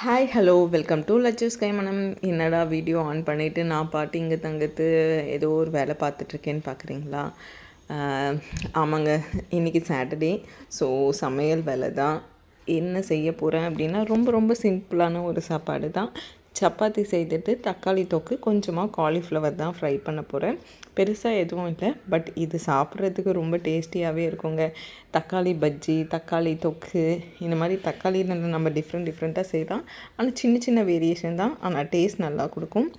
Hi hello welcome to Latchu's Kaimanam. என்னடா video on பண்ணிவிட்டு நான் பாட்டு இங்கே தங்கத்து ஏதோ ஒரு வேலை பார்த்துட்ருக்கேன்னு பார்க்குறீங்களா? ஆமாங்க, இன்றைக்கி சாட்டர்டே. ஸோ சமையல் வேலை தான். என்ன செய்ய போகிறேன் அப்படின்னா ரொம்ப ரொம்ப சிம்பிளான ஒரு சாப்பாடு தான். சப்பாத்தி செய்துட்டு தக்காளி தொக்கு கொஞ்சமாக காலிஃப்ளவர் தான் ஃப்ரை பண்ண போகிறேன். பெருசாக எதுவும் இல்லை, பட் இது சாப்பிட்றதுக்கு ரொம்ப டேஸ்டியாகவே இருக்குங்க. தக்காளி பஜ்ஜி, தக்காளி தொக்கு, இந்த மாதிரி தக்காளியில் நம்ம டிஃப்ரெண்ட்டாக செய்யலாம். ஆனால் சின்ன சின்ன வேரியேஷன் தான், ஆனால் டேஸ்ட் நல்லா கொடுக்கும்.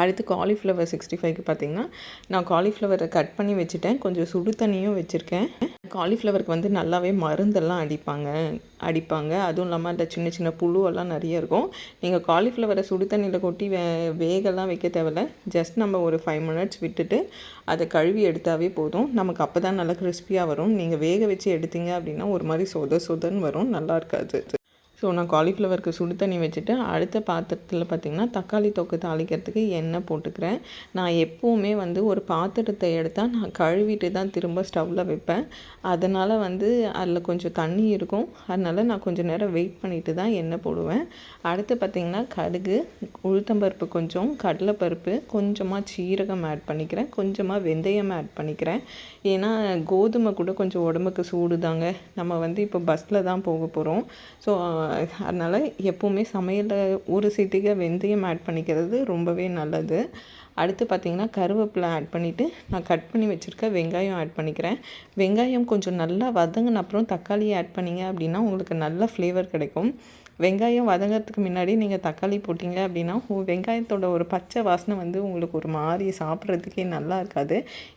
அடுத்து காலிஃப்ளவர் 65க்கு பார்த்திங்கன்னா நான் காலிஃப்ளவரை கட் பண்ணி வச்சுட்டேன். கொஞ்சம் சுடு தண்ணியும் வச்சுருக்கேன். காலிஃப்ளவருக்கு வந்து நல்லாவே மருந்தெல்லாம் அடிப்பாங்க. அதுவும் இல்லாமல் அந்த சின்ன சின்ன புழுவெல்லாம் நிறைய இருக்கும். நீங்கள் காலிஃப்ளவரை சுடு தண்ணியில் கொட்டி வேகலாம் வைக்க தேவையில்ல. ஜஸ்ட் நம்ம ஒரு 5 மினிட்ஸ் விட்டுட்டு அதை கழுவி எடுத்தாவே போதும். நமக்கு அப்போ தான் நல்லா கிறிஸ்பியாக வரும். நீங்கள் வேக வச்சு எடுத்தீங்க அப்படின்னா ஒரு மாதிரி சொதன்னு வரும், நல்லா இருக்காது. ஸோ நான் காலிஃப்ளவருக்கு சுடு தண்ணி வச்சுட்டு அடுத்த பாத்திரத்தில் பார்த்திங்கன்னா தக்காளி தொக்கு தாளிக்கிறதுக்கு எண்ணெய் போட்டுக்கிறேன். நான் எப்போவுமே வந்து ஒரு பாத்திரத்தை எடுத்தால் நான் கழுவிட்டு தான் திரும்ப ஸ்டவ்வில் வைப்பேன். அதனால் வந்து அதில் கொஞ்சம் தண்ணி இருக்கும். அதனால் நான் கொஞ்சம் நேரம் வெயிட் பண்ணிவிட்டு தான் எண்ணெய் போடுவேன். அடுத்து பார்த்திங்கன்னா கடுகு, உளுத்தம்பருப்பு, கொஞ்சம் கடலைப்பருப்பு, கொஞ்சமாக சீரகம் ஆட் பண்ணிக்கிறேன், கொஞ்சமாக வெந்தயம் ஆட் பண்ணிக்கிறேன். ஏன்னா கோதுமை கூட கொஞ்சம் உடம்புக்கு சூடு தாங்க. நம்ம வந்து இப்போ பஸ்ஸில் தான் போக போகிறோம். ஸோ அதனால் எப்போவுமே சமையலில் ஒரு சிட்டிகை வெந்தயம் ஆட் பண்ணிக்கிறது ரொம்பவே நல்லது. அடுத்து பார்த்திங்கன்னா கருவேப்பிலை ஆட் பண்ணிவிட்டு நான் கட் பண்ணி வச்சுருக்க வெங்காயம் ஆட் பண்ணிக்கிறேன். வெங்காயம் கொஞ்சம் நல்லா வதங்கின அப்புறம் தக்காளியை ஆட் பண்ணிங்க அப்படின்னா உங்களுக்கு நல்ல ஃப்ளேவர் கிடைக்கும். வெங்காயம் வதங்கிறதுக்கு முன்னாடி நீங்கள் தக்காளி போட்டிங்க அப்படின்னா வெங்காயத்தோட ஒரு பச்சை வாசனை வந்து உங்களுக்கு ஒரு மாதிரி சாப்பிட்றதுக்கே நல்லா இருக்காது.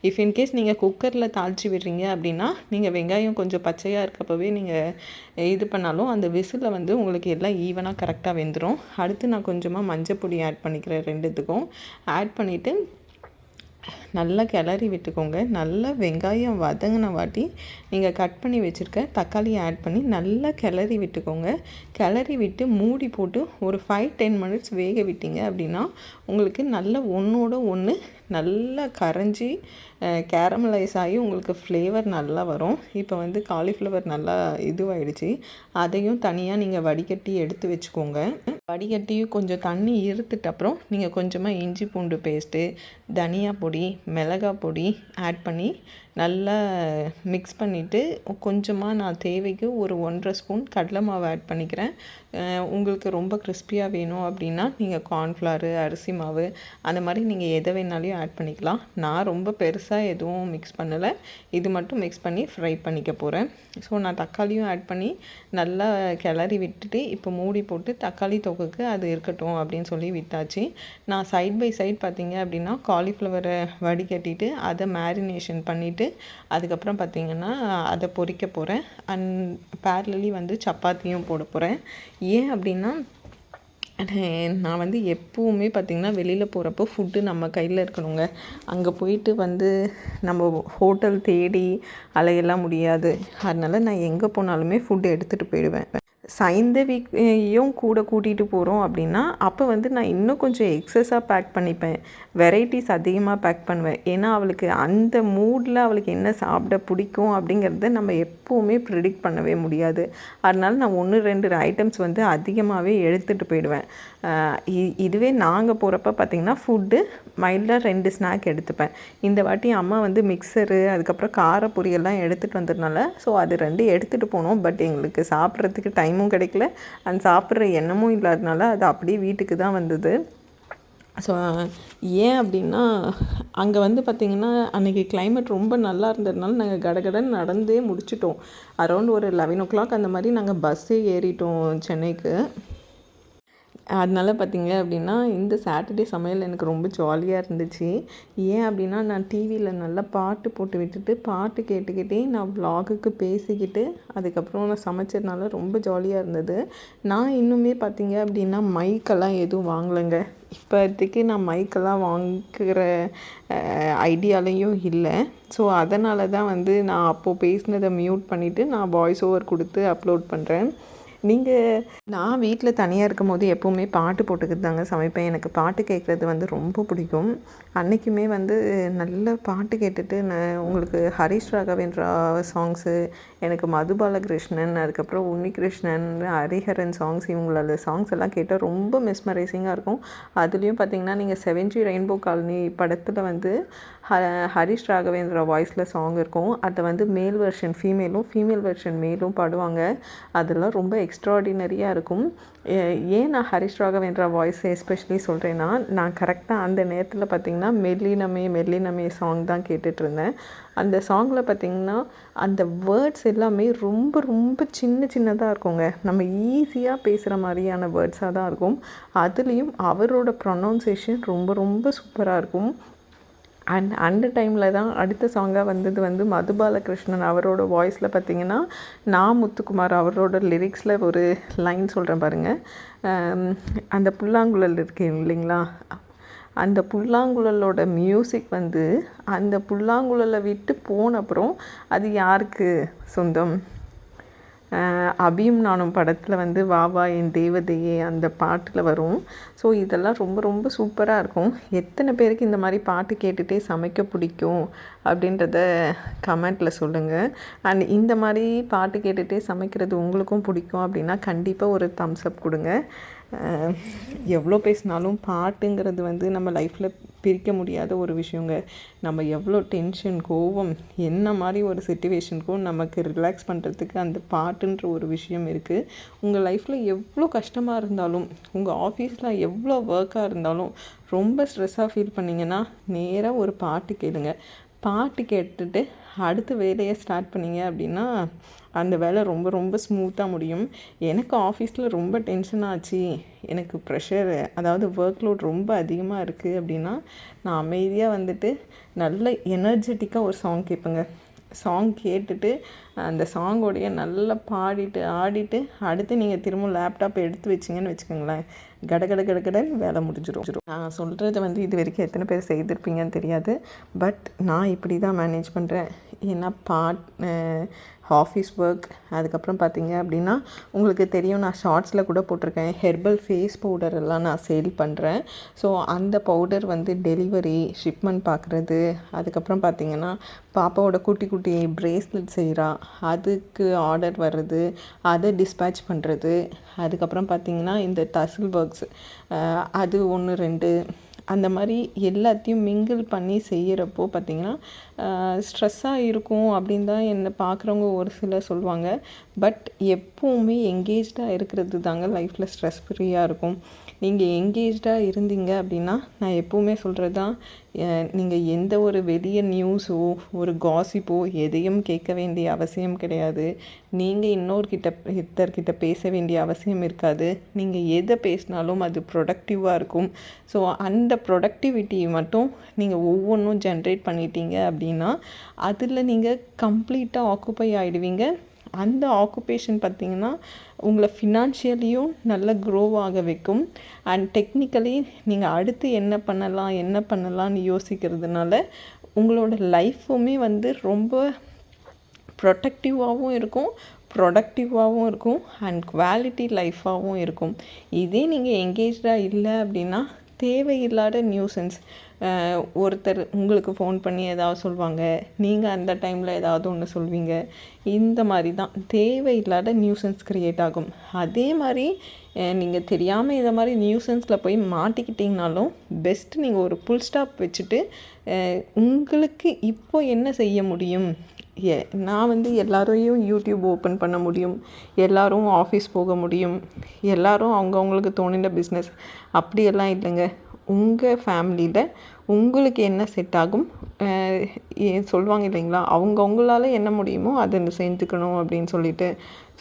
இஃப் இன்கேஸ் நீங்கள் குக்கரில் தாளித்து விடுறீங்க அப்படின்னா நீங்கள் வெங்காயம் கொஞ்சம் பச்சையாக இருக்கப்பவே நீங்கள் இது பண்ணாலும் அந்த விசிலில் வந்து உங்களுக்கு எல்லாம் ஈவனாக கரெக்டாக வெந்துடும். அடுத்து நான் கொஞ்சமாக மஞ்சள் பொடி ஆட் பண்ணிக்கிறேன். ரெண்டுத்துக்கும் ஆட் பண்ணிவிட்டு நல்லா கிளறி விட்டுக்கோங்க. நல்லா வெங்காயம் வதங்கின வாட்டி நீங்கள் கட் பண்ணி வச்சுருக்க தக்காளியை ஆட் பண்ணி நல்லா கிளறி விட்டுக்கோங்க. கிளறி விட்டு மூடி போட்டு ஒரு 5-10 மினிட்ஸ் வேக விட்டீங்க அப்படின்னா உங்களுக்கு நல்ல ஒன்றோட ஒன்று நல்லா கரைஞ்சி கேரமலைஸ் ஆகி உங்களுக்கு ஃப்ளேவர் நல்லா வரும். இப்போ வந்து காலிஃப்ளவர் நல்லா இதுவாகிடுச்சு. அதையும் தனியாக நீங்கள் வடிகட்டி எடுத்து வச்சுக்கோங்க. வடிகட்டியும் கொஞ்சம் தண்ணி இருத்துட்டு அப்புறம் நீங்கள் கொஞ்சமாக இஞ்சி பூண்டு பேஸ்ட்டு, தனியா பொடி, மிளகாய் பொடி ஆட் பண்ணி நல்லா மிக்ஸ் பண்ணிவிட்டு கொஞ்சமாக நான் தேவைக்கு ஒரு 1.5 ஸ்பூன் கடலை மாவு ஆட் பண்ணிக்கிறேன். உங்களுக்கு ரொம்ப கிறிஸ்பியாக வேணும் அப்படின்னா நீங்கள் கார்ன்ஃப்ளவர், அரிசி மாவு அந்த மாதிரி நீங்கள் எதை வேணாலையும் ஆட் பண்ணிக்கலாம். நான் ரொம்ப பெருசாக எதுவும் மிக்ஸ் பண்ணலை, இது மட்டும் மிக்ஸ் பண்ணி ஃப்ரை பண்ணிக்க போகிறேன். ஸோ நான் தக்காளியும் ஆட் பண்ணி நல்லா கிளறி விட்டுட்டு இப்போ மூடி போட்டு தக்காளி தொக்குக்கு அது இருக்கட்டும் அப்படின்னு சொல்லி விட்டாச்சு. நான் சைட் பை சைட் பார்த்திங்க அப்படின்னா காலிஃப்ளவரை வடிகட்டிட்டு அதை மேரினேஷன் பண்ணிவிட்டு அதுக்கப்புறம் பார்த்திங்கன்னா அதை பொரிக்க போகிறேன். அண்ட் பேரலி வந்து சப்பாத்தியும் போட போகிறேன். ஏன் அப்படின்னா நான் வந்து எப்போவுமே பார்த்திங்கன்னா வெளியில் போகிறப்போ ஃபுட்டு நம்ம கையில் இருக்கணுங்க. அங்கே போயிட்டு வந்து நம்ம ஹோட்டல் தேடி அலையெல்லாம் முடியாது. அதனால் நான் எங்கே போனாலுமே ஃபுட்டு எடுத்துகிட்டு போயிடுவேன். சைந்தவியும் கூட கூட்டிகிட்டு போகிறோம் அப்படின்னா அப்போ வந்து நான் இன்னும் கொஞ்சம் எக்ஸஸாக பேக் பண்ணிப்பேன். வெரைட்டிஸ் அதிகமாக பேக் பண்ணுவேன். ஏன்னா அவளுக்கு அந்த மூடில் அவளுக்கு என்ன சாப்பிட பிடிக்கும் அப்படிங்கிறத நம்ம எப்போவுமே ப்ரிடிக்ட் பண்ணவே முடியாது. அதனால் நான் 1-2 ஐட்டம்ஸ் வந்து அதிகமாகவே எடுத்துகிட்டு போயிடுவேன். இதுவே நாங்கள் போகிறப்ப பார்த்திங்கன்னா ஃபுட்டு மைல்டாக 2 ஸ்நாக் எடுத்துப்பேன். இந்த வாட்டி அம்மா வந்து மிக்சரு அதுக்கப்புறம் காரப்பொரியெல்லாம் எடுத்துகிட்டு வந்ததுனால ஸோ அது 2 எடுத்துகிட்டு போனோம். பட் எங்களுக்கு சாப்பிட்றதுக்கு டைமும் கிடைக்கல, அந்த சாப்பிட்ற எண்ணமும் இல்லாதனால அது அப்படியே வீட்டுக்கு தான் வந்தது. ஸோ ஏன் அப்படின்னா அங்கே வந்து பார்த்திங்கன்னா அன்றைக்கி கிளைமேட் ரொம்ப நல்லா இருந்ததுனால நாங்கள் கடகடன்னு நடந்தே முடிச்சிட்டோம். அரௌண்ட் ஒரு 11 o'clock அந்த மாதிரி நாங்கள் பஸ்ஸே ஏறிட்டோம் சென்னைக்கு. அதனால் பார்த்திங்க அப்படின்னா இந்த சாட்டர்டே சமையல் எனக்கு ரொம்ப ஜாலியாக இருந்துச்சு. ஏன் அப்படின்னா நான் டிவியில் நல்லா பாட்டு போட்டு விட்டுட்டு பாட்டு கேட்டுக்கிட்டே நான் வ்ளாகுக்கு பேசிக்கிட்டு அதுக்கப்புறம் நான் சமைச்சதுனால ரொம்ப ஜாலியாக இருந்தது. நான் இன்னுமே பார்த்திங்க அப்படின்னா மைக்கெல்லாம் எதுவும் வாங்கலைங்க. இப்போதைக்கு நான் மைக்கெல்லாம் வாங்குகிற ஐடியாலையும் இல்லை. ஸோ அதனால தான் வந்து நான் அப்போது பேசினதை மியூட் பண்ணிவிட்டு நான் வாய்ஸ் ஓவர் கொடுத்து அப்லோட் பண்ணுறேன். நான் வீட்டில் தனியாக இருக்கும்போது எப்போவுமே பாட்டு போட்டுக்கிட்டு தாங்க சமைப்பேன். எனக்கு பாட்டு கேட்குறது வந்து ரொம்ப பிடிக்கும். அன்றைக்குமே வந்து நல்ல பாட்டு கேட்டுட்டு உங்களுக்கு ஹரிஷ் ராகவேந்திரா சாங்ஸு, எனக்கு மது பாலகிருஷ்ணன், அதுக்கப்புறம் உன்னிகிருஷ்ணன், ஹரிஹரன் சாங்ஸ், இவங்களோட சாங்ஸ் எல்லாம் கேட்டால் ரொம்ப மெஸ்மரைசிங்காக இருக்கும். அதுலேயும் பார்த்திங்கன்னா நீங்கள் 7G ரெயின்போ காலனி படத்தில் வந்து ஹரிஷ் ராகவேந்திரா வாய்ஸில் சாங் இருக்கும். அதை வந்து மேல் வெர்ஷன் ஃபீமேலும், ஃபீமேல் வெர்ஷன் மேலும் பாடுவாங்க. அதெல்லாம் ரொம்ப எக்ஸ்ட்ராடினரியாக இருக்கும். ஏன் நான் ஹரிஷ் ராகவேந்திரா வாய்ஸ் எஸ்பெஷலி சொல்கிறேன்னா, நான் கரெக்டாக அந்த நேரத்தில் பார்த்திங்கன்னா மெல்லினமே மெல்லினமே சாங் தான் கேட்டுட்ருந்தேன். அந்த சாங்கில் பார்த்திங்கன்னா அந்த வேர்ட்ஸ் எல்லாமே ரொம்ப ரொம்ப சின்னதாக இருக்குங்க. நம்ம ஈஸியாக பேசுகிற மாதிரியான வேர்ட்ஸாக தான் இருக்கும். அதுலேயும் அவரோட ப்ரொனவுன்சேஷன் ரொம்ப ரொம்ப சூப்பராக இருக்கும். அந்த டைமில் தான் அடுத்த சாங்காக வந்தது வந்து மது பாலகிருஷ்ணன் அவரோட வாய்ஸில் பார்த்திங்கன்னா, நான் முத்துக்குமார் அவரோட லிரிக்ஸில் ஒரு லைன் சொல்கிறேன் பாருங்கள். அந்த புல்லாங்குழல் இருக்கு இல்லைங்களா, அந்த புல்லாங்குழலோட மியூசிக் வந்து அந்த புல்லாங்குழலை விட்டு போன அப்புறம் அது யாருக்கு சொந்தம்? அபியும் நானும் படத்தில் வந்து வா வா என் தேவதையே அந்த பாட்டில் வரும். ஸோ இதெல்லாம் ரொம்ப ரொம்ப சூப்பராக இருக்கும். எத்தனை பேருக்கு இந்த மாதிரி பாட்டு கேட்டுகிட்டே சமைக்க பிடிக்கும் அப்படின்றத கமெண்ட்டில் சொல்லுங்கள். அண்ட் இந்த மாதிரி பாட்டு கேட்டுகிட்டே சமைக்கிறது உங்களுக்கும் பிடிக்கும் அப்படின்னா கண்டிப்பாக ஒரு தம்ஸ் அப் கொடுங்க. எவ்வளோ பேசினாலும் பாட்டுங்கிறது வந்து நம்ம லைஃப்பில் பிரிக்க முடியாத ஒரு விஷயங்க. நம்ம எவ்வளோ டென்ஷன், கோவம், என்ன மாதிரி ஒரு சிச்சுவேஷனுக்கும் நமக்கு ரிலாக்ஸ் பண்ணுறதுக்கு அந்த பாட்டுன்ற ஒரு விஷயம் இருக்குது. உங்கள் லைஃப்பில் எவ்வளோ கஷ்டமாக இருந்தாலும், உங்கள் ஆஃபீஸில் எவ்வளோ ஒர்க்காக இருந்தாலும், ரொம்ப ஸ்ட்ரெஸ்ஸாக ஃபீல் பண்ணிங்கன்னா நேராக ஒரு பாட்டு கேளுங்க. பாட்டு கேட்டுட்டு அடுத்த வேலையை ஸ்டார்ட் பண்ணிங்க அப்படின்னா அந்த வேலை ரொம்ப ரொம்ப ஸ்மூத்தாக முடியும். எனக்கு ஆஃபீஸில் ரொம்ப டென்ஷன் ஆச்சு, எனக்கு ப்ரெஷர், அதாவது ஒர்க் லோட் ரொம்ப அதிகமாக இருக்குது அப்படின்னா நான் அமைதியாக வந்துட்டு நல்ல எனர்ஜெட்டிக்காக ஒரு சாங் கேட்பேங்க. சாங் கேட்டுட்டு அந்த சாங்கோடைய நல்லா பாடிட்டு ஆடிட்டு அடுத்து நீங்கள் திரும்ப லேப்டாப் எடுத்து வச்சிங்கன்னு வச்சுக்கோங்களேன், கடன்னு வேலை முடிஞ்சிடும். நான் சொல்கிறத வந்து இது வரைக்கும் எத்தனை பேர் செய்திருப்பீங்கன்னு தெரியாது. பட் நான் இப்படி தான் மேனேஜ் பண்ணுறேன். ஏன்னா ஆஃபீஸ் ஒர்க், அதுக்கப்புறம் பார்த்திங்க அப்படின்னா உங்களுக்கு தெரியும், நான் ஷார்ட்ஸில் கூட போட்டிருக்கேன், ஹெர்பல் ஃபேஸ் பவுடர் எல்லாம் நான் சேல் பண்ணுறேன். ஸோ அந்த பவுடர் வந்து டெலிவரி, ஷிப்மெண்ட் பார்க்குறது, அதுக்கப்புறம் பார்த்திங்கன்னா பாப்பாவோட குட்டி குட்டி ப்ரேஸ்லெட் செய்கிறா, அதுக்கு ஆர்டர் வர்றது, அதை டிஸ்பேட்ச் பண்ணுறது, அதுக்கப்புறம் பார்த்திங்கன்னா இந்த டசில் ஒர்க்ஸ் அது 1 2 அந்த மாதிரி எல்லாத்தையும் மிங்கிள் பண்ணி செய்கிறப்போ பார்த்திங்கன்னா ஸ்ட்ரெஸ்ஸாக இருக்கும் அப்படின்னு தான் என்னை பார்க்குறவங்க ஒரு சிலர் சொல்லுவாங்க. பட் எப்போவுமே எங்கேஜ்டாக இருக்கிறது தாங்க லைஃப்பில் ஸ்ட்ரெஸ் ஃப்ரீயாக இருக்கும். நீங்கள் எங்கேஜ்டாக இருந்தீங்க அப்படின்னா நான் எப்போவுமே சொல்கிறது தான், நீங்கள் எந்த ஒரு வெளிய நியூஸோ ஒரு காசிப்போ எதையும் கேட்க வேண்டிய அவசியம் கிடையாது. நீங்கள் இன்னொருத்தர்கிட்ட பேச வேண்டிய அவசியம் இருக்காது. நீங்கள் எதை பேசினாலும் அது ப்ரொடக்டிவாக இருக்கும். ஸோ அந்த ப்ரொடக்டிவிட்டியை மட்டும் நீங்கள் ஒவ்வொன்றும் ஜென்ரேட் பண்ணிட்டீங்க அப்படின்னா அதில் நீங்கள் கம்ப்ளீட்டாக ஆக்குப்பை ஆகிடுவீங்க. அந்த ஆக்குபேஷன் பார்த்திங்கன்னா உங்களை ஃபினான்ஷியலியும் நல்ல க்ரோவ் ஆக வைக்கும். அண்ட் டெக்னிக்கலி நீங்கள் அடுத்து என்ன பண்ணலாம்னு யோசிக்கிறதுனால உங்களோட லைஃப்புமே வந்து ரொம்ப ப்ரொடக்டிவாகவும் இருக்கும், ப்ரொடக்டிவாகவும் இருக்கும், அண்ட் குவாலிட்டி லைஃபாகவும் இருக்கும். இதே நீங்கள் எங்கேஜ்டாக இல்லை அப்படின்னா தேவையில்லாத நியூசன்ஸ், ஒருத்தர் உங்களுக்கு ஃபோன் பண்ணி ஏதாவது சொல்லுவாங்க, நீங்கள் அந்த டைமில் ஏதாவது ஒன்று சொல்வீங்க, இந்த மாதிரி தான் தேவையில்லாத நியூசன்ஸ் க்ரியேட் ஆகும். அதே மாதிரி நீங்கள் தெரியாமல் இதை மாதிரி நியூசன்ஸில் போய் மாட்டிக்கிட்டிங்கனாலும் பெஸ்ட்டு நீங்கள் ஒரு ஃபுல் ஸ்டாப் வச்சுட்டு உங்களுக்கு இப்போ என்ன செய்ய முடியும். நான் வந்து எல்லாரையும் யூடியூப் ஓப்பன் பண்ண முடியும், எல்லோரும் ஆஃபீஸ் போக முடியும், எல்லோரும் அவங்கவுங்களுக்கு தோணின பிஸ்னஸ் அப்படியெல்லாம் இல்லைங்க. உங்கள் ஃபேமிலியில் உங்களுக்கு என்ன செட் ஆகும் சொல்லுவாங்க இல்லைங்களா, அவங்கவுங்களால என்ன முடியுமோ அதை செஞ்சுக்கணும் அப்படின்னு சொல்லிட்டு.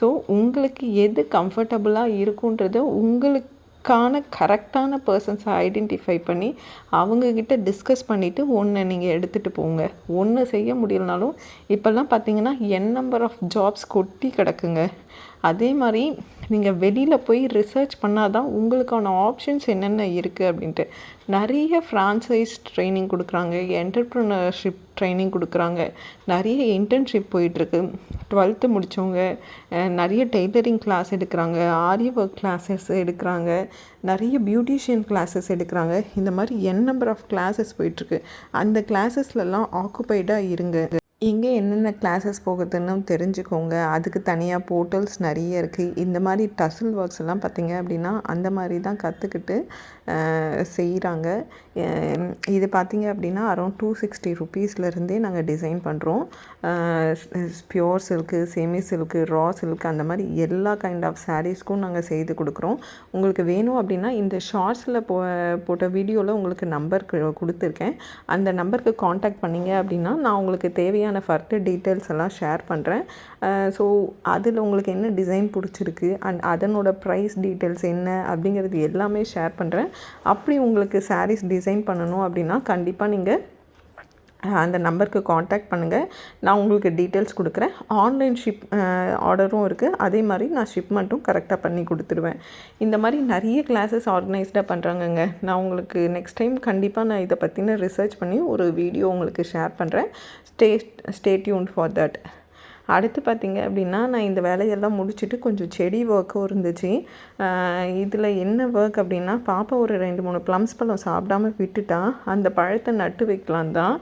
ஸோ உங்களுக்கு எது கம்ஃபர்டபுளாக இருக்குன்றத உங்களுக்கான கரெக்டான பர்சன்ஸை ஐடென்டிஃபை பண்ணி அவங்கக்கிட்ட டிஸ்கஸ் பண்ணிவிட்டு ஒன்று நீங்கள் எடுத்துகிட்டு போங்க. ஒன்று செய்ய முடியலனாலும் இப்போல்லாம் பார்த்தீங்கன்னா நம்பர் ஆஃப் ஜாப்ஸ் கொட்டி கிடக்குங்க. அதே மாதிரி நீங்கள் வெளியில் போய் ரிசர்ச் பண்ணால் தான் உங்களுக்கான ஆப்ஷன்ஸ் என்னென்ன இருக்குது அப்படின்ட்டு. நிறைய ஃப்ரான்ச்சைஸ் ட்ரைனிங் கொடுக்குறாங்க, என்டர்ப்ரனர்ஷிப் ட்ரைனிங் கொடுக்குறாங்க, நிறைய இன்டர்ன்ஷிப் போயிட்டுருக்கு. 12th முடித்தவங்க நிறைய டெய்லரிங் கிளாஸ் எடுக்கிறாங்க, ஆரி ஒர்க் கிளாஸஸ் எடுக்கிறாங்க, நிறைய பியூட்டிஷியன் கிளாஸஸ் எடுக்கிறாங்க. இந்த மாதிரி நம்பர் ஆஃப் கிளாஸஸ் போயிட்டுருக்கு. அந்த கிளாஸஸ்லலாம் ஆக்குபைடாக இருங்க. எங்கே என்னென்ன கிளாஸஸ் போகுதுன்னு தெரிஞ்சுக்கோங்க. அதுக்கு தனியாக போர்ட்டல்ஸ் நிறைய இருக்குது. இந்த மாதிரி டசில் ஒர்க்ஸ் எல்லாம் பார்த்திங்க அப்படின்னா அந்த மாதிரி தான் கற்றுக்கிட்டு செய்கிறாங்க. இது பார்த்திங்க அப்படின்னா அரௌண்ட் 260 ருபீஸ்லேருந்தே நாங்கள் டிசைன் பண்ணுறோம். Pure silk, semi silk, raw silk, அந்த மாதிரி எல்லா கைண்ட் ஆஃப் சாரீஸ்க்கும் நாங்கள் செய்து கொடுக்குறோம். உங்களுக்கு வேணும் அப்படின்னா இந்த ஷார்ட்ஸில் போட்ட வீடியோவில் உங்களுக்கு நம்பர் கொடுத்துருக்கேன். அந்த நம்பருக்கு காண்டாக்ட் பண்ணிங்க அப்படின்னா நான் உங்களுக்கு தேவையான ஃபர்தர் டீட்டெயில்ஸ் எல்லாம் ஷேர் பண்ணுறேன். ஸோ அதில் உங்களுக்கு என்ன டிசைன் பிடிச்சிருக்கு அண்ட் அதனோட ப்ரைஸ் டீட்டெயில்ஸ் என்ன அப்படிங்கிறது எல்லாமே ஷேர் பண்ணுறேன். அப்படி உங்களுக்கு சாரீஸ் டிசைன் பண்ணணும் அப்படின்னா கண்டிப்பாக நீங்கள் அந்த நம்பருக்கு காண்டாக்ட் பண்ணுங்கள். நான் உங்களுக்கு டீட்டெயில்ஸ் கொடுக்குறேன். ஆன்லைன் ஆர்டரும் இருக்குது. அதே மாதிரி நான் ஷிப்மெண்ட்டும் கரெக்டாக பண்ணி கொடுத்துருவேன். இந்த மாதிரி நிறைய கிளாஸஸ் ஆர்கனைஸ்டாக பண்ணுறாங்கங்க. நான் உங்களுக்கு நெக்ஸ்ட் டைம் கண்டிப்பாக நான் இதை பற்றின ரிசர்ச் பண்ணி ஒரு வீடியோ உங்களுக்கு ஷேர் பண்ணுறேன். Stay tuned for that. அடுத்து பார்த்திங்க அப்படின்னா நான் இந்த வேலையெல்லாம் முடிச்சுட்டு கொஞ்சம் செடி ஒர்க்கும் இருந்துச்சு. இதில் என்ன ஒர்க் அப்படின்னா பாப்பா ஒரு 2-3 ப்ளம்ஸ் பழம் சாப்பிடாமல் விட்டுட்டா. அந்த பழத்தை நட்டு வைக்கலாம் தான்.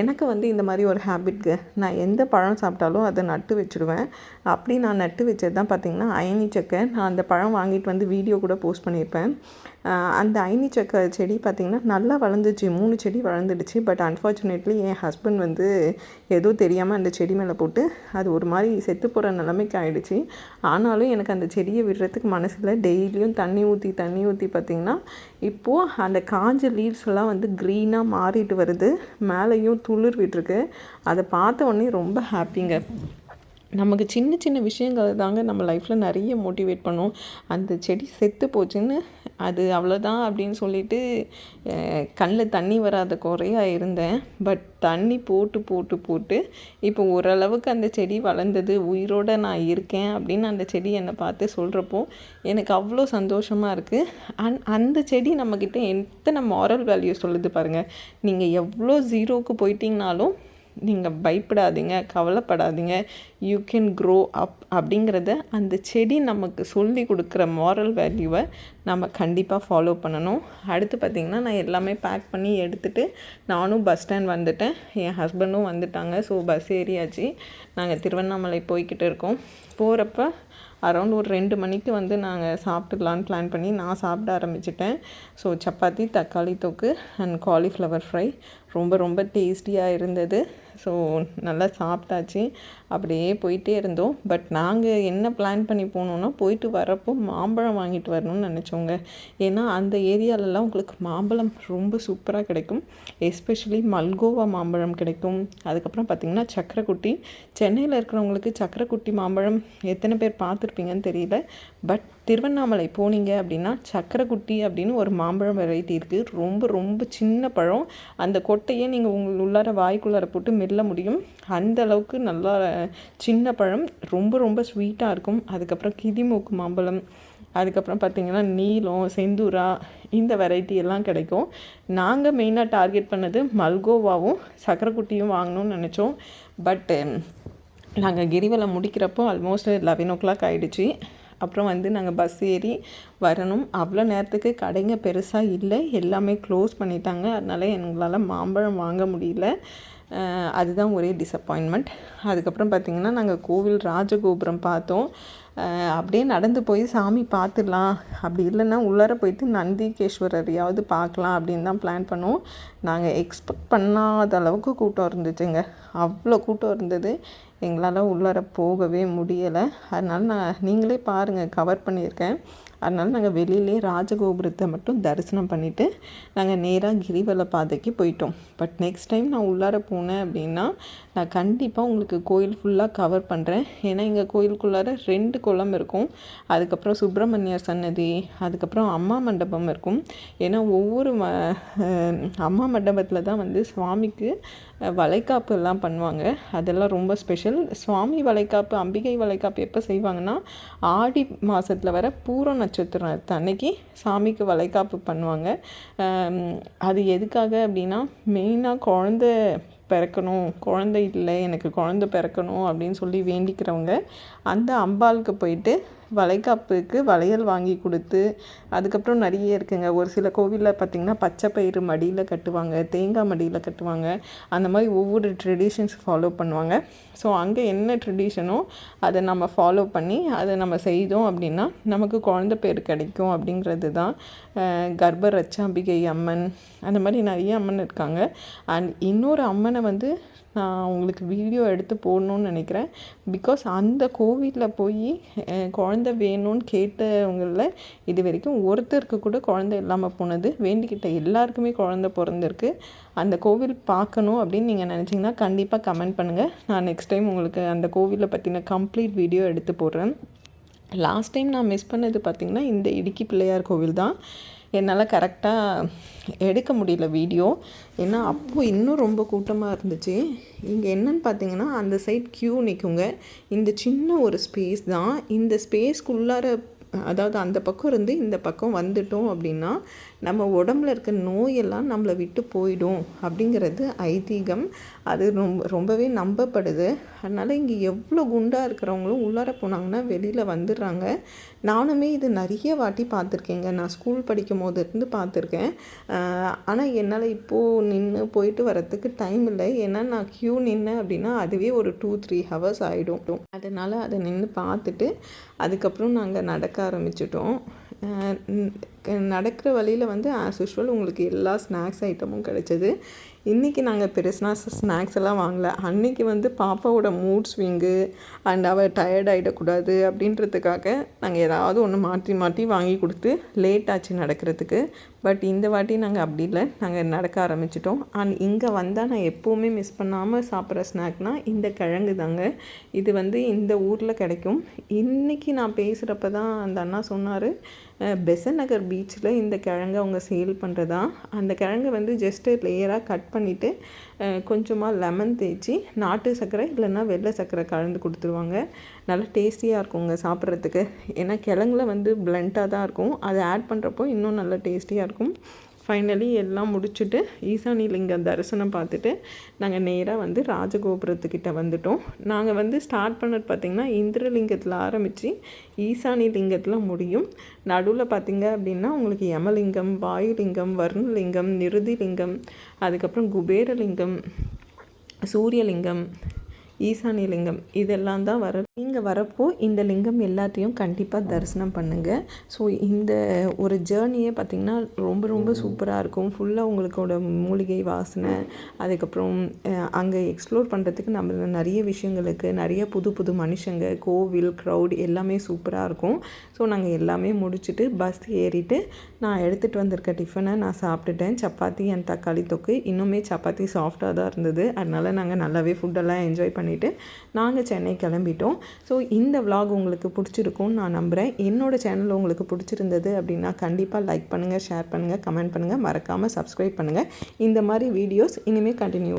எனக்கு வந்து இந்த மாதிரி ஒரு ஹேபிட்கு, நான் எந்த பழம் சாப்பிட்டாலும் அதை நட்டு வச்சுடுவேன். அப்படி நான் நட்டு வச்சது தான் பார்த்திங்கன்னா அயனி சக்கை. நான் அந்த பழம் வாங்கிட்டு வந்து வீடியோ கூட போஸ்ட் பண்ணியிருப்பேன். அந்த அயனி சக்கை செடி பார்த்திங்கன்னா நல்லா வளர்ந்துச்சு. 3 செடி வளர்ந்துடுச்சு. பட் அன்ஃபார்ச்சுனேட்லி என் ஹஸ்பண்ட் வந்து ஏதோ தெரியாமல் அந்த செடி மேலே போட்டு அது ஒரு மாதிரி செத்து போகிற நிலைமைக்கு ஆகிடுச்சு. ஆனாலும் எனக்கு அந்த செடியை விடுறதுக்கு மனசில் டெய்லியும் தண்ணி ஊற்றி பார்த்திங்கன்னா இப்போது அந்த காஞ்ச லீவ்ஸ் எல்லாம் வந்து க்ரீனாக மாறிட்டு வருது. மேலேயும் துளிர் விட்டுருக்கு. அதை பார்த்த உடனே ரொம்ப ஹாப்பிங்க. நமக்கு சின்ன சின்ன விஷயங்கள் தாங்க நம்ம லைஃப்பில் நிறைய மோட்டிவேட் பண்ணும். அந்த செடி செத்து போச்சுன்னு அது அவ்வளோதான் அப்படின்னு சொல்லிட்டு கண்ணில் தண்ணி வராத குறையாக இருந்தேன். பட் தண்ணி போட்டு இப்போ ஓரளவுக்கு அந்த செடி வளர்ந்தது, உயிரோடு நான் இருக்கேன் அப்படின்னு அந்த செடி என்னை பார்த்து சொல்கிறப்போ எனக்கு அவ்வளோ சந்தோஷமாக இருக்குது. அந்த செடி நம்மக்கிட்ட எத்தனை மாரல் வேல்யூ சொல்லுது பாருங்கள். நீங்கள் எவ்வளோ ஜீரோவுக்கு போயிட்டீங்கனாலும் நீங்கள் பயப்படாதீங்க, கவலைப்படாதீங்க, யூ கேன் க்ரோ அப் அப்படிங்கிறத அந்த செடி நமக்கு சொல்லி கொடுக்குற மாரல் வேல்யூவை நம்ம கண்டிப்பாக ஃபாலோ பண்ணணும். அடுத்து பார்த்திங்கன்னா நான் எல்லாமே பேக் பண்ணி எடுத்துகிட்டு நானும் பஸ் ஸ்டாண்ட் வந்துட்டேன். என் ஹஸ்பண்டும் வந்துட்டாங்க. ஸோ பஸ் ஏறியாச்சு. நாங்கள் திருவண்ணாமலை போய்கிட்டு இருக்கோம். போகிறப்ப அரௌண்ட் ஒரு 2 மணிக்கு வந்து நாங்கள் சாப்பிட்டுக்கலான்னு பிளான் பண்ணி நான் சாப்பிட ஆரம்பிச்சிட்டேன். ஸோ சப்பாத்தி, தக்காளி தொக்கு அண்ட் காலிஃப்ளவர் ஃப்ரை ரொம்ப ரொம்ப டேஸ்டியாக இருந்தது. ஸோ நல்லா சாப்பிட்டாச்சு. அப்படியே போயிட்டே இருந்தோம். பட் நாங்கள் என்ன பிளான் பண்ணி போனோன்னா போயிட்டு வரப்போ மாம்பழம் வாங்கிட்டு வரணும்னு நினச்சோங்க. ஏன்னா அந்த ஏரியாலலாம் உங்களுக்கு மாம்பழம் ரொம்ப சூப்பராக கிடைக்கும். எஸ்பெஷலி மல்கோவா மாம்பழம் கிடைக்கும். அதுக்கப்புறம் பார்த்திங்கன்னா சக்கரைக்குட்டி. சென்னையில் இருக்கிறவங்களுக்கு சக்கரைக்குட்டி மாம்பழம் எத்தனை பேர் பார்த்துருப்பீங்கன்னு தெரியல. பட் திருவண்ணாமலை போனீங்க அப்படின்னா சக்கரைக்குட்டி அப்படின்னு ஒரு மாம்பழம் வெரைட்டி இருக்குது. ரொம்ப ரொம்ப சின்ன பழம். அந்த கொட்டையே நீங்கள் உள்ளார வாய்க்குள்ளார போட்டு மெல்ல முடியும். அந்த அளவுக்கு நல்லா சின்ன பழம், ரொம்ப ரொம்ப ஸ்வீட்டாக இருக்கும். அதுக்கப்புறம் கிதிமூக்கு மாம்பழம், அதுக்கப்புறம் பார்த்திங்கன்னா நீலம், செந்தூரா, இந்த வெரைட்டி எல்லாம் கிடைக்கும். நாங்கள் மெயினாக டார்கெட் பண்ணது மல்கோவாவும் சக்கரைக்குட்டியும் வாங்கணும்னு நினச்சோம். பட்டு நாங்கள் கிரிவலம் முடிக்கிறப்போ ஆல்மோஸ்ட் 11 o'clock ஆகிடுச்சு. அப்புறம் வந்து நாங்கள் பஸ் ஏறி வரணும். அவ்வளோ நேரத்துக்கு கடைங்க பெருசாக இல்லை, எல்லாமே க்ளோஸ் பண்ணிட்டாங்க. அதனால் எங்களால் மாம்பழம் வாங்க முடியல. அதுதான் ஒரே டிசப்பாயின்மெண்ட். அதுக்கப்புறம் பார்த்திங்கன்னா நாங்கள் கோவில் ராஜகோபுரம் பார்த்தோம். அப்படியே நடந்து போய் சாமி பார்த்துடலாம், அப்படி இல்லைன்னா உள்ளார போயிட்டு நந்திகேஸ்வரரையாவது பார்க்கலாம் அப்படின்னு தான் பிளான் பண்ணோம். நாங்கள் எக்ஸ்பெக்ட் பண்ணாத அளவுக்கு கூட்டம் இருந்துச்சுங்க. அவ்வளோ கூட்டம் இருந்தது. எங்களால் உள்ளார போகவே முடியலை. அதனால் நீங்களே பாருங்கள், கவர் பண்ணியிருக்கேன். அதனால் நாங்கள் வெளியிலே ராஜகோபுரத்தை மட்டும் தரிசனம் பண்ணிவிட்டு நாங்கள் நேராக கிரிவல பாதைக்கு போயிட்டோம். பட் நெக்ஸ்ட் டைம் நான் உள்ளார போனேன் அப்படின்னா நான் கண்டிப்பாக உங்களுக்கு கோயில் ஃபுல்லாக கவர் பண்ணுறேன். ஏன்னா எங்கள் கோயிலுக்குள்ளார 2 குளம் இருக்கும், அதுக்கப்புறம் சுப்பிரமணியர் சன்னதி, அதுக்கப்புறம் அம்மா மண்டபம் இருக்கும். ஏன்னா ஒவ்வொரு அம்மா மண்டபத்தில் தான் வந்து சுவாமிக்கு வளைகாப்பு எல்லாம் பண்ணுவாங்க. அதெல்லாம் ரொம்ப ஸ்பெஷல். சுவாமி வளைகாப்பு, அம்பிகை வளைகாப்பு எப்போ செய்வாங்கன்னா ஆடி மாதத்தில் வர பூர நட்சத்திரம் அன்னைக்கு சாமிக்கு வளைகாப்பு பண்ணுவாங்க. அது எதுக்காக அப்படின்னா மெயினாக குழந்தை இல்லை எனக்கு குழந்தை பிறக்கணும் அப்படின்னு சொல்லி வேண்டிக்கிறவங்க அந்த அம்பாளுக்கு போயிட்டு வளைகாப்புக்கு வளையல் வாங்கி கொடுத்து, அதுக்கப்புறம் நிறைய இருக்குங்க. ஒரு சில கோவிலில் பார்த்திங்கன்னா பச்சை பயிறு மடியில் கட்டுவாங்க, தேங்காய் மடியில் கட்டுவாங்க. அந்த மாதிரி ஒவ்வொரு ட்ரெடிஷன்ஸ் ஃபாலோ பண்ணுவாங்க. ஸோ அங்கே என்ன ட்ரெடிஷனோ அதை நம்ம ஃபாலோ பண்ணி அதை நம்ம செய்தோம் அப்படின்னா நமக்கு குழந்தை பேர் கிடைக்கும் அப்படிங்கிறது தான். கர்ப்பரட்சாம்பிகை அம்மன், அந்த மாதிரி நிறைய அம்மன் இருக்காங்க. அண்ட் இன்னொரு அம்மனை வந்து நான் உங்களுக்கு வீடியோ எடுத்து போடணுன்னு நினைக்கிறேன். பிகாஸ் அந்த கோவிலில் போய் குழந்தை வேணும்னு கேட்டவங்களில் இது வரைக்கும் ஒருத்தருக்கு கூட குழந்தை இல்லாமல் போனது. வேண்டிக்கிட்ட எல்லாருக்குமே குழந்தை பிறந்திருக்கு. அந்த கோவில் பார்க்கணும் அப்படின்னு நீங்கள் நினச்சிங்கன்னா கண்டிப்பாக கமெண்ட் பண்ணுங்கள். நான் நெக்ஸ்ட் டைம் உங்களுக்கு அந்த கோவிலை பற்றின கம்ப்ளீட் வீடியோ எடுத்து போடுறேன். லாஸ்ட் டைம் நான் மிஸ் பண்ணது பார்த்திங்கன்னா இந்த இடுக்கி பிள்ளையார் கோவில் தான். என்னால் கரெக்டாக எடுக்க முடியல வீடியோ, ஏன்னா அப்போது இன்னும் ரொம்ப கூட்டமாக இருந்துச்சு. இங்கே என்னன்னு பார்த்தீங்கன்னா அந்த சைட் க்யூ நிற்குங்க. இந்த சின்ன ஒரு ஸ்பேஸ் தான். இந்த ஸ்பேஸ்க்குள்ளார, அதாவது அந்த பக்கம் இருந்து இந்த பக்கம் வந்துட்டோம் அப்படின்னா நம்ம உடம்புல இருக்க நோயெல்லாம் நம்மளை விட்டு போயிடும் அப்படிங்கிறது ஐதீகம். அது ரொம்பவே நம்பப்படுது. அதனால் இங்கே எவ்வளோ குண்டாக இருக்கிறவங்களும் உள்ளார போனாங்கன்னா வெளியில் வந்துடுறாங்க. நானுமே இது நிறைய வாட்டி பார்த்துருக்கேங்க. நான் ஸ்கூல் படிக்கும் போது இருந்து பார்த்துருக்கேன். ஆனால் என்னால் இப்போது நின்று போயிட்டு வரத்துக்கு டைம் இல்லை. ஏன்னா நான் க்யூ நின்னேன் அப்படின்னா அதுவே ஒரு 2-3 ஹவர்ஸ் ஆகிடும். அதனால் அதை நின்று பார்த்துட்டு அதுக்கப்புறம் நாங்கள் நடக்க ஆரம்பிச்சிட்டோம். நடக்கிற வழியில் வந்து ஆஸ் யூஷுவல் உங்களுக்கு எல்லா ஸ்நாக்ஸ் ஐட்டமும் கிடைச்சது. இன்றைக்கி நாங்கள் பெருசாக ஸ்நாக்ஸ் எல்லாம் வாங்கலை. அன்றைக்கி வந்து பாப்பாவோட மூட் ஸ்விங்கு அண்ட் அவள் டயர்ட் ஆகிடக்கூடாது அப்படின்றதுக்காக நாங்கள் ஏதாவது ஒன்று மாற்றி வாங்கி கொடுத்து லேட் ஆச்சு நடக்கிறதுக்கு. பட் இந்த வாட்டி நாங்கள் அப்படி இல்லை, நாங்கள் நடக்க ஆரம்பிச்சிட்டோம். அண்ட் இங்கே வந்தால் நான் எப்போவுமே மிஸ் பண்ணாமல் சாப்பிட்ற ஸ்நாக்னால் இந்த கிழங்கு தாங்க. இது வந்து இந்த ஊரில் கிடைக்கும். இன்றைக்கி நான் பேசுகிறப்ப தான் அந்த அண்ணா சொன்னார், பெசன்ட் நகர் பீச்சில் இந்த கிழங்கு அவங்க சேல் பண்ணுறதா. அந்த கிழங்கு வந்து ஜஸ்ட்டு லேயராக கட் பண்ணிவிட்டு கொஞ்சமாக லெமன் தேய்ச்சி நாட்டு சர்க்கரை இல்லைன்னா வெள்ளை சர்க்கரை கலந்து கொடுத்துருவாங்க. நல்லா டேஸ்டியாக இருக்குங்க சாப்பிட்றதுக்கு. ஏன்னா கிழங்குல வந்து பிளண்ட்டாக தான் இருக்கும், அதை ஆட் பண்ணுறப்போ இன்னும் நல்லா டேஸ்டியாக இருக்கும். ஃபைனலி எல்லாம் முடிச்சுட்டு ஈசானி லிங்கம் தரிசனம் பார்த்துட்டு நாங்கள் நேராக வந்து ராஜகோபுரத்துக்கிட்ட வந்துட்டோம். நாங்கள் வந்து ஸ்டார்ட் பண்ணது பார்த்திங்கன்னா இந்திரலிங்கத்தில் ஆரம்பித்து ஈசானி லிங்கத்தில் முடியும். நடுவில் பார்த்திங்க அப்படின்னா உங்களுக்கு யமலிங்கம், வாயுலிங்கம், வர்ணலிங்கம், நிருதிலிங்கம், அதுக்கப்புறம் குபேரலிங்கம், சூரியலிங்கம், ஈசானி லிங்கம் இதெல்லாம் தான் நீங்கள் வரப்போ இந்த லிங்கம் எல்லாத்தையும் கண்டிப்பாக தரிசனம் பண்ணுங்கள். ஸோ இந்த ஒரு ஜேர்னியே பார்த்திங்கன்னா ரொம்ப சூப்பராக இருக்கும். ஃபுல்லாக உங்களுக்கோட மூலிகை வாசனை, அதுக்கப்புறம் அங்கே எக்ஸ்ப்ளோர் பண்ணுறதுக்கு நம்ம நிறைய விஷயங்கள் இருக்குது. நிறைய புது மனுஷங்க, கோவில், க்ரௌட் எல்லாமே சூப்பராக இருக்கும். ஸோ நாங்கள் எல்லாமே முடிச்சுட்டு பஸ் ஏறிட்டு நான் எடுத்துகிட்டு வந்திருக்க டிஃபனை நான் சாப்பிட்டுட்டேன். சப்பாத்தி அண்ட் தக்காளி தொக்கு. இன்னுமே சப்பாத்தி சாஃப்டாக தான் இருந்தது. அதனால் நாங்கள் நல்லாவே ஃபுட்டெல்லாம் என்ஜாய் பண்ணிவிட்டு நாங்கள் சென்னை கிளம்பிட்டோம். ஸோ இந்த விலாக் உங்களுக்கு பிடிச்சிருக்கும்னு நான் நம்புகிறேன். என்னோடய சேனல் உங்களுக்கு பிடிச்சிருந்தது அப்படின்னா கண்டிப்பாக லைக் பண்ணுங்கள், ஷேர் பண்ணுங்கள், கமெண்ட் பண்ணுங்கள், மறக்காமல் சப்ஸ்கிரைப் பண்ணுங்கள். இந்த மாதிரி வீடியோஸ் இனிமேல் கண்டினியூ